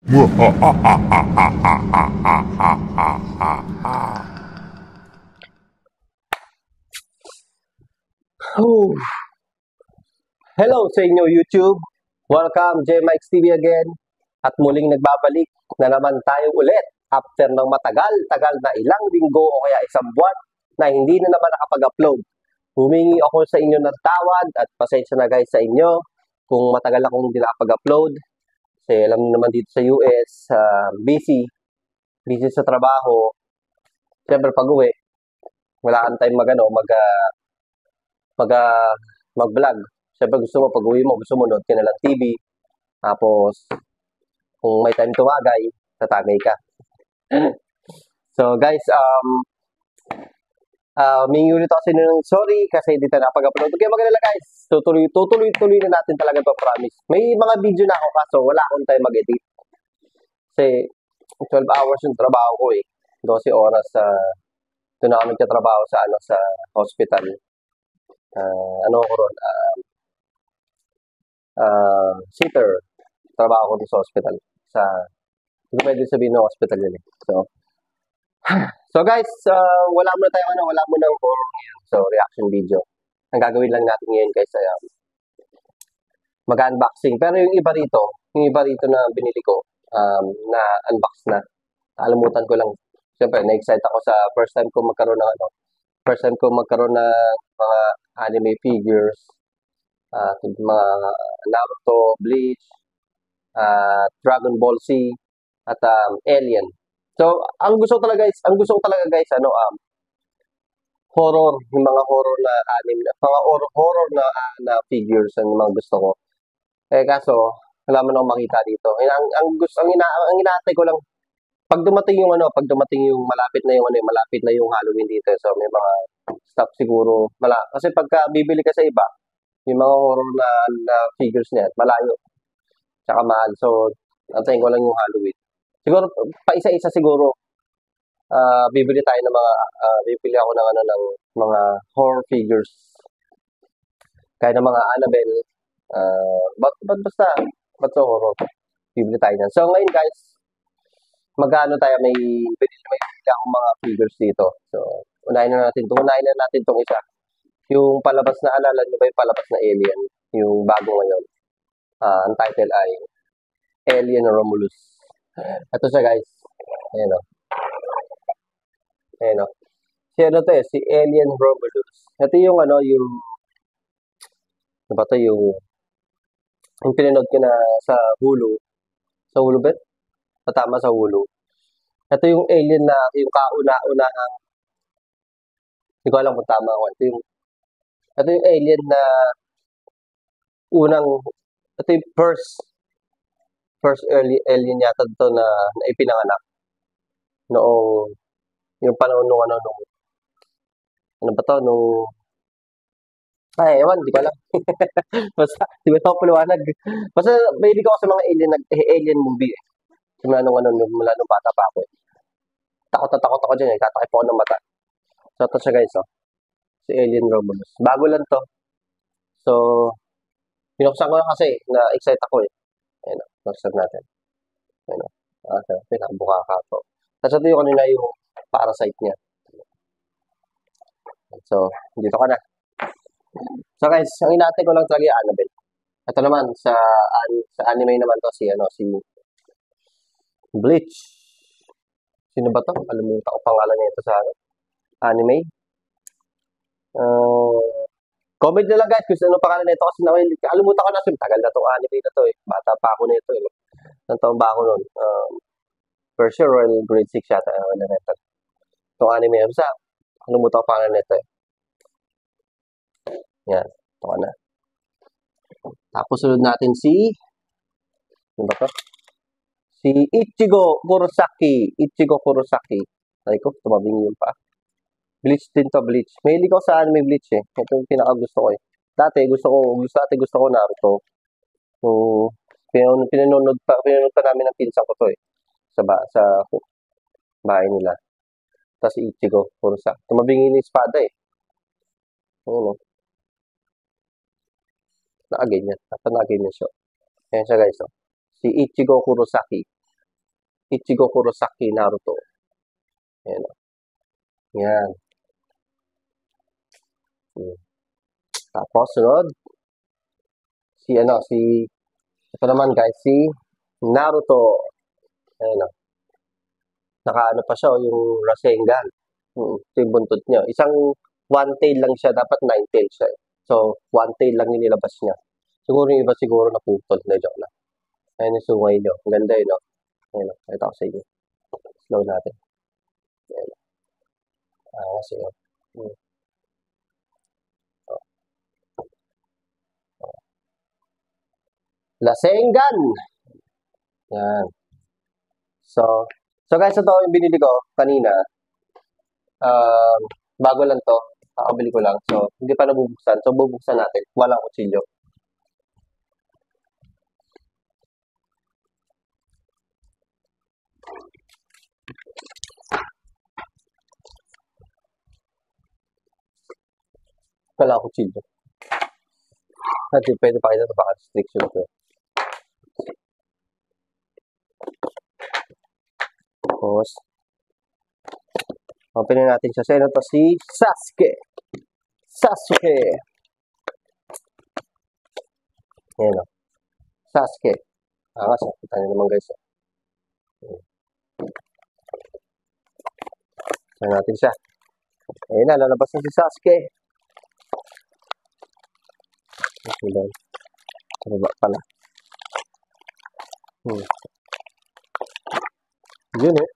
Oh, hello sa inyo YouTube. Welcome, J Mike's TV again. At muling nagbabalik na naman tayo ulit after ng matagal-tagal na ilang linggo o kaya isang buwan na hindi na naman nakapag-upload. Humingi ako sa inyo ng tawad at pasensya na guys sa inyo kung matagal akong hindi nakapag-upload. Kasi alam niyo naman dito sa US, busy sa trabaho. Siyempre pag-uwi, wala kang time mag-vlog. Siyempre gusto mo, pag-uwi mo, gusto mo nood ka na lang TV. Tapos, kung may time tumagay, tatagay ka. So guys, humingi ulit ako sa inyo ng sorry kasi hindi tayo nakapag-upload. Okay, magalala guys. Tutuloy na natin talaga ito, promise. May mga video na ako kaso wala akong time mag-edit. Kasi 12 hours yung trabaho ko eh. 12 oras ito na kami katrabaho sa hospital. Ano ko ron? Sitter. Trabaho ko dun sa hospital. Hindi ko pwede sabihin ng hospital yun eh. So guys, wala muna horror ngayon. So, reaction video. Ang gagawin lang natin ngayon guys ay mag-unboxing. Pero yung iba rito na binili ko, na unbox na. Nakalimutan ko lang. Siyempre, na-excite ako sa first time ko magkaroon ng mga anime figures, mga Naruto, Bleach, Dragon Ball Z, at Alien. So, ang gusto ko talaga guys, horror, yung mga horror na anime, mga horror na figures ang mga gusto ko. Eh kaso, wala man akong makita dito. Ang inaantay ko lang pag dumating yung malapit na yung Halloween dito. So, may mga stuff siguro kasi pagka bibili ka sa iba, yung mga horror na figures niyan, malayo. Tsaka mahal. So, antayin ko lang yung Halloween. Siguro pa isa-isa siguro bibili ako ng mga horror figures. Kaya ng mga Annabelle, basta horror. Bibili tayo niyan. So, ngayon guys, may binili akong mga figures dito. So, unahin na natin itong isa. Yung palabas na, alala nyo ba yung palabas na Alien? Yung bago ngayon. Ang title ay Alien Romulus. Ito siya guys. Ayan o. Si Alien Romulus. Ito yung yung pinanood ko na sa Hulu. Sa Hulu ba? Tama sa Hulu. Ito yung alien na, yung kauna-unahang, hindi ko alam kung tama ako. Ito yung alien na ito yung first early alien yata ito na ipinanganak. Noong, yung panahon ewan, di ko alam. Basta, di ba ako paliwanag. Basta, mahilig ako sa mga alien movie eh. Mula nung bata pa ako eh. Takot ako dyan eh. Tatakip ako ng mata. So, ito siya guys si Alien Romulus. Bago lang to. So, binuksan ko na kasi, na-excite ako eh. Ayan binuksan natin. Ayan okay, pinakabuka ka po. Tapos ito yung yung parasite niya. So, dito ka na. So guys, ang inaantay ko lang talaga yung Annabelle. Ito naman, sa anime naman to, si Bleach. Sino ba to? Kalimutan ko pangalan nito sa anime. Comment na lang guys kung ano pangalan nito kasi kalimutan ko na tagal na itong anime na to eh. Bata pa ako nito eh. Nang taon ba ako nun? For sure, grade 6 yata. Itong anime. Basta, kalimutan ko pangalan nito eh. Yan. Ito ka na. Tapos sunod natin ano ba to? Si Ichigo Kurosaki. Ay ko, tumabing yun pa. Bleach din to, Bleach. Mahilig ako sa anime Bleach eh. Ito yung pinaka-gusto ko eh. Dati gusto ko Naruto. So, pinanood pa namin ng pinsan ko to eh. Sa bahay nila. Tapos si Ichigo Kurosaki. Tumabing yung espada eh. Ano? Nakaganyan siya. Ayan siya guys. Si Ichigo Kurosaki. Ichigo Kurosaki Naruto. Ayan o. Yan. Tapos, sunod, ito naman guys, si Naruto. Ayan o. Nakaano pa siya, yung Rasengan. Ito yung buntot niya. Isang one tail lang siya, dapat nine tail siya. So, one tail lang yung nilabas niya. Siguro yung iba siguro naputol na joke lang. Ayan yung sungay niyo. Ang ganda yun, no? Ayan o. Ito ako sa inyo. Slow natin. Ayan. Kasi, hmm. Rasengan! Yan. So, guys, ito yung binili ko kanina. Um, bago lang to. Kakabili ko lang. So, hindi pa nabubuksan. So, bubuksan natin. Walang kutsilyo. Walang kutsilyo. Hindi pwede pa kita sa baka restriction ko. Tapos, open natin siya. Sino to? Si Sasuke. Sasuke. Ayan o. Sasuke. Kita niyo naman guys. Saan natin siya. Ayan na, lalabas na si Sasuke. Okay, baba pala. Yun eh.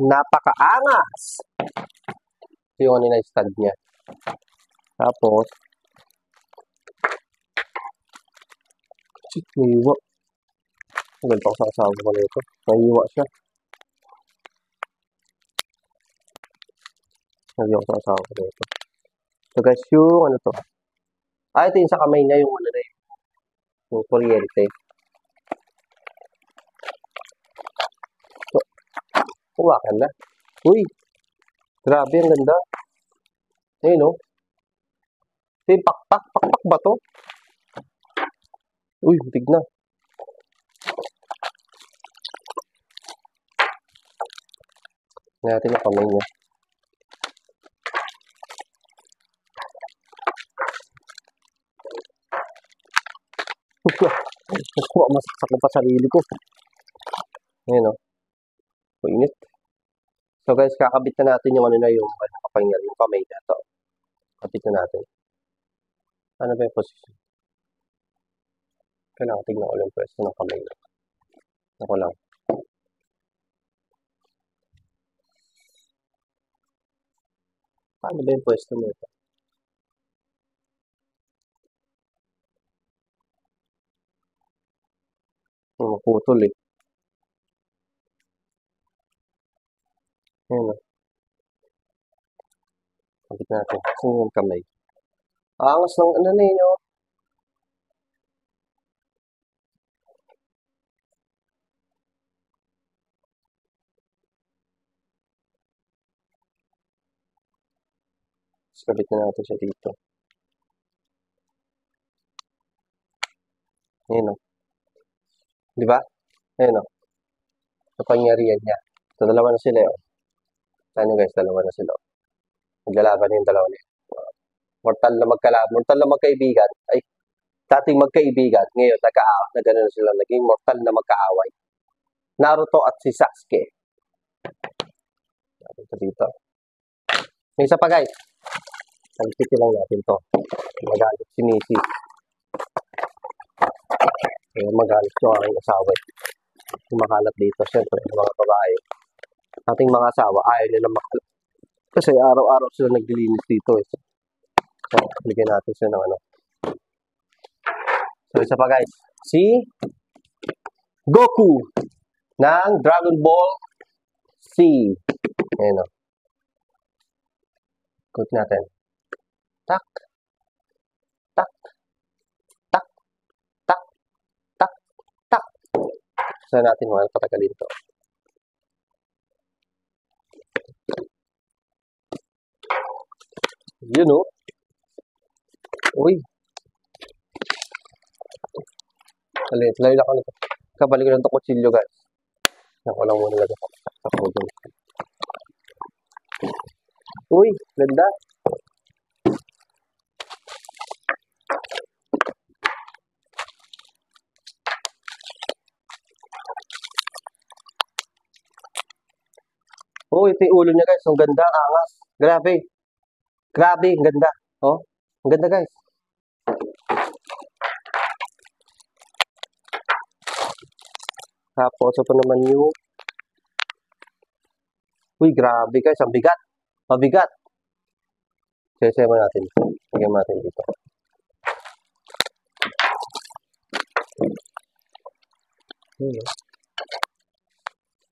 Napakaangas! Ito yung kanina stand niya. Tapos, naiiwa. Tagal pa ako sa kasama ko nito. Naiiwa siya. Naiiwa ako sa kasama ko nito. So guys, yung ano to. Ito yung sa kamay niya, yung ano na yung kuryente. So, kumakan na. Uy! Grabe, ang ganda. Ayun o. Ito yung pakpak. Pakpak ba to? Uy, butig na. Tingnan natin ang kamay niya. Masaksak na pa sarili ko. Ayan o. Init. So guys, kakabit na natin yung ano na yung kapangyal, yung kamay na ito. Kapit na natin. Ano ba yung position? Kailangan tignan ko yung pwesto ng kamay na. Ako lang. Paano ba yung pwesto mo ito? Maputol eh. Ayan o. Kapit natin. Saan yung kamay? Angas ng ano na yun o. Kabit na natin siya dito. Ayan o. Di ba? Ayan o. Kapangyarihan niya. So, dalawa na sila o. Saan nyo guys? Dalawa na sila o. Naglalaban yung dalawa niya. Mortal na magkaibigan. Ay, dating magkaibigan. Ngayon, na gano'n na sila. Naging mortal na magkaaway. Naruto at si Sasuke. Ito dito. May isa pa guys. Salpitin lang natin to. Magalit si Missy. Magalit ko ang asawa. Kumakalat dito. Siyempre, mga babae. Ating mga asawa, ayaw nila makalat. Kasi araw-araw sila naglilinis dito. So, bigyan natin sila ng ano. So, isa pa guys. Si Goku ng Dragon Ball Z. Ayan o. Ikot natin. Tak. Tak. Tak. Tak. Tak. Tak. Saan natin mga patagalin to. Yun o. Uy. Layo lang ako nito. Kabalik ko lang ito kutsilyo guys. Ako lang muna lagay sa photo. Uy, ganda. Oh, ito yung ulo niya guys. Ang ganda, angas. Grabe. Grabe, ang ganda. Oh, ang ganda guys. Tapos ito naman yung... Uy, grabe guys. Ang bigat. Mabigat. Sesema natin. Lagyan natin dito.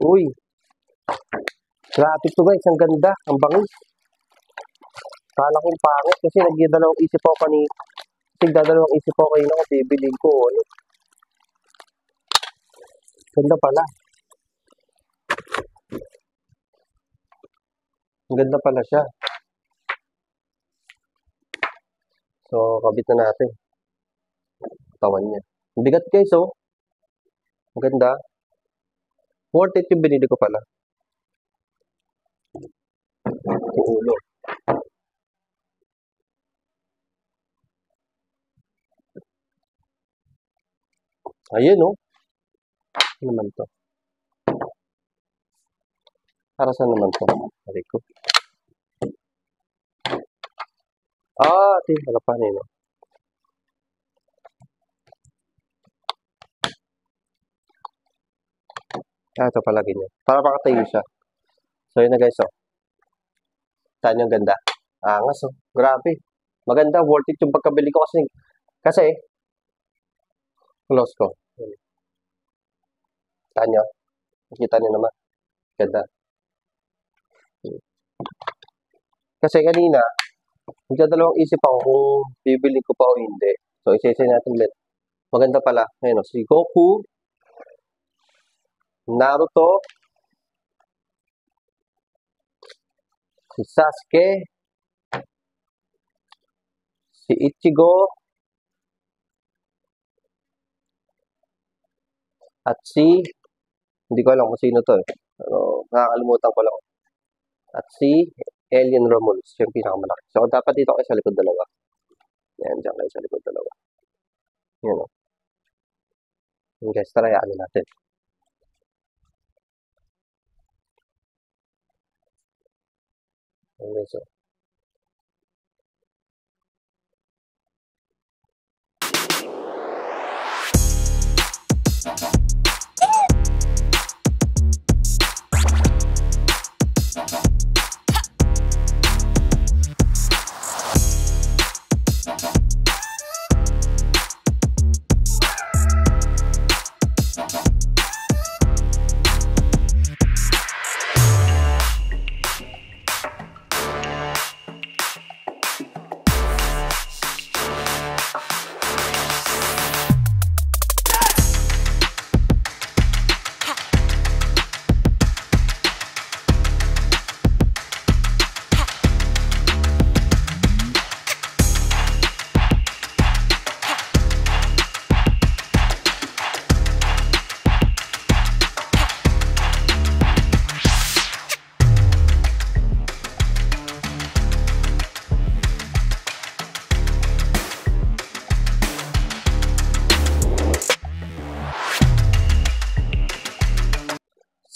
Uy. Grabe to guys. Ang ganda. Ang bangis. Kala kong pangit kasi nagdadalawang isip ako kanina. Nagdadalawang isip ako kanina kung bibilin ko. Ano. Ganda pala. Ang ganda pala siya. So, kabit na natin. Tawan niya. Ang bigat guys, oh. Ang ganda. Worth it yung binili ko pala. Yung ulo. Ayun, oh. Ano naman to? Para saan naman to? Hari ko. Ito yung halapan eh, no? Ito pala ganyan. Para makatayo siya. So, yun na guys, oh. Saan yung ganda? Angas, oh. Grabe. Maganda, worth it yung pagkabili ko kasi, close ko. Saan nyo? Nakita nyo naman. Ganda. Kasi kanina, nagdadalawang isip ako kung bibili ko pa o hindi. So, isa-isa natin ulit. Maganda pala. Ayun, si Goku, Naruto, si Sasuke, si Ichigo, at hindi ko alam kung sino to eh. Pero, nakakalimutan ko lang. At si Alien Romulus, yung pinakamalaki. So, dapat dito kayo sa likod dalawa. Yan, dyan kayo sa likod dalawa. Yan o. Yung guys, tarayaan natin. Okay, so.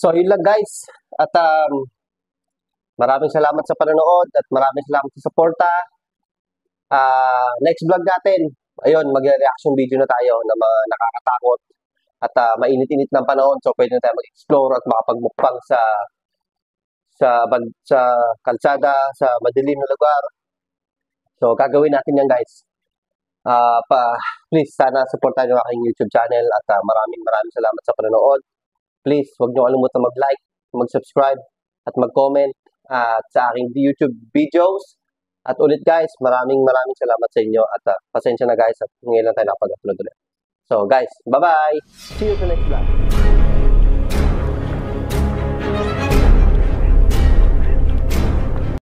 So, yun lang guys. At maraming salamat sa panonood at maraming salamat sa suporta. Next vlog natin, ayun, mag-reaction video na tayo ng mga nakakatakot at mainit-init ng panahon. So, pwede na tayo mag-explore at makapagmukbang sa kalsada, sa madilim na lugar. So, gagawin natin yan guys. Please, sana supportan nyo aking YouTube channel at maraming salamat sa panonood. Please, huwag nyo kalimutan mag-like, mag-subscribe, at mag-comment sa aking YouTube videos. At ulit guys, maraming salamat sa inyo at pasensya na guys at ngayon lang tayo nakapag-upload ulit. So guys, bye-bye! See you sa next vlog!